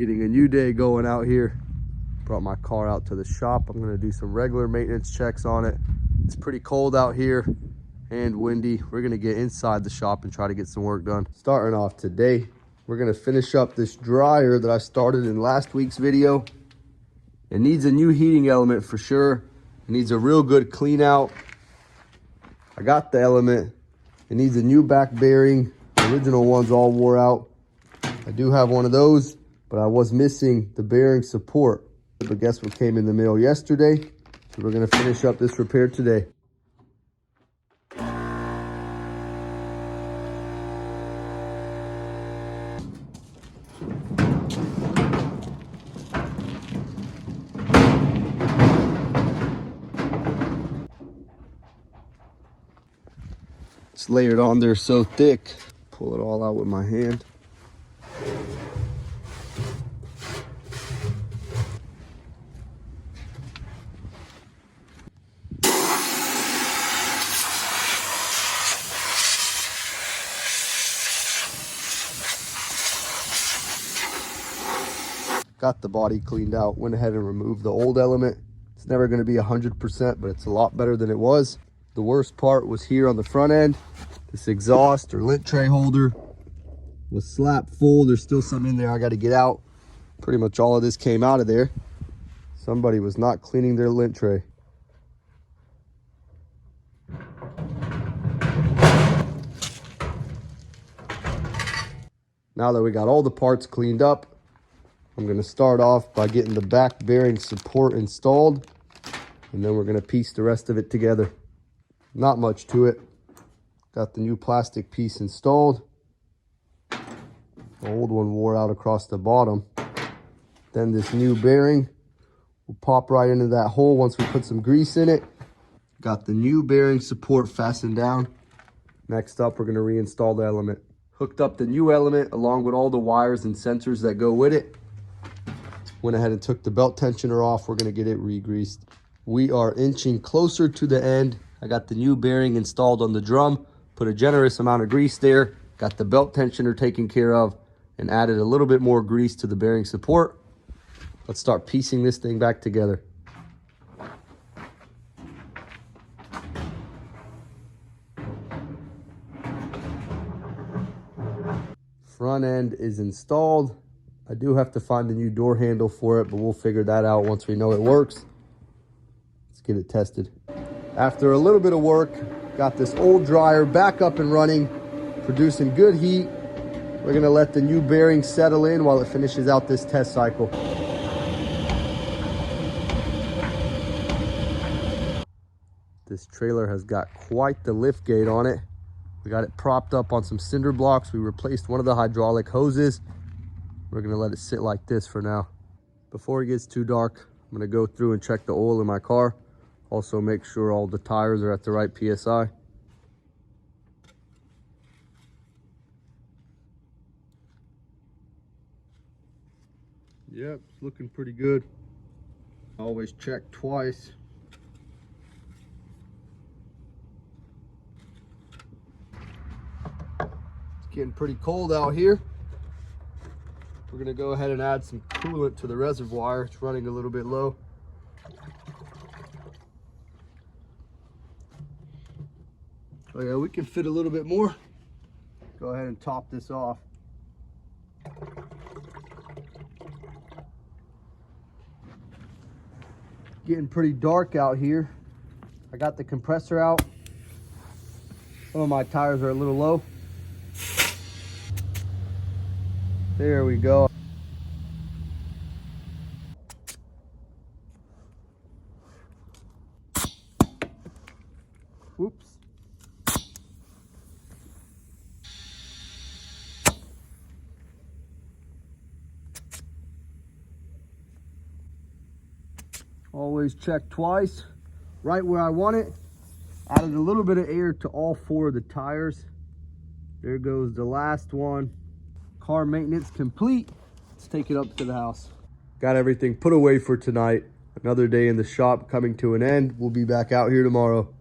Getting a new day going out here. Brought my car out to the shop. I'm gonna do some regular maintenance checks on it. It's pretty cold out here and windy. We're gonna get inside the shop and try to get some work done. Starting off today, we're gonna finish up this dryer that I started in last week's video. It needs a new heating element for sure. It needs a real good clean out. I got the element. It needs a new back bearing. The original one's all wore out. I do have one of those, but I was missing the bearing support. But guess what came in the mail yesterday? So we're gonna finish up this repair today. It's layered on there so thick. Pull it all out with my hand. Got the body cleaned out, went ahead and removed the old element. It's never gonna be 100%, but it's a lot better than it was. The worst part was here on the front end. This exhaust or lint tray holder was slap full. There's still some in there I gotta get out. Pretty much all of this came out of there. Somebody was not cleaning their lint tray. Now that we got all the parts cleaned up, I'm gonna start off by getting the back bearing support installed, and then we're gonna piece the rest of it together. Not much to it. Got the new plastic piece installed. The old one wore out across the bottom. Then this new bearing will pop right into that hole once we put some grease in it. Got the new bearing support fastened down. Next up, we're gonna reinstall the element. Hooked up the new element along with all the wires and sensors that go with it. Went ahead and took the belt tensioner off. We're gonna get it re-greased. We are inching closer to the end. I got the new bearing installed on the drum, put a generous amount of grease there, got the belt tensioner taken care of, and added a little bit more grease to the bearing support. Let's start piecing this thing back together. Front end is installed. I do have to find the new door handle for it, but we'll figure that out once we know it works. Let's get it tested. After a little bit of work, got this old dryer back up and running, producing good heat. We're gonna let the new bearing settle in while it finishes out this test cycle. This trailer has got quite the lift gate on it. We got it propped up on some cinder blocks. We replaced one of the hydraulic hoses. We're gonna let it sit like this for now. Before it gets too dark, I'm gonna go through and check the oil in my car. Also make sure all the tires are at the right PSI. Yep, it's looking pretty good. Always check twice. It's getting pretty cold out here. We're gonna go ahead and add some coolant to the reservoir. It's running a little bit low. Oh yeah, we can fit a little bit more. Go ahead and top this off. Getting pretty dark out here. I got the compressor out. Some of my tires are a little low. There we go. Whoops. Always check twice. Right where I want it. Added a little bit of air to all four of the tires. There goes the last one. Car maintenance complete. Let's take it up to the house. Got everything put away for tonight. Another day in the shop coming to an end. We'll be back out here tomorrow.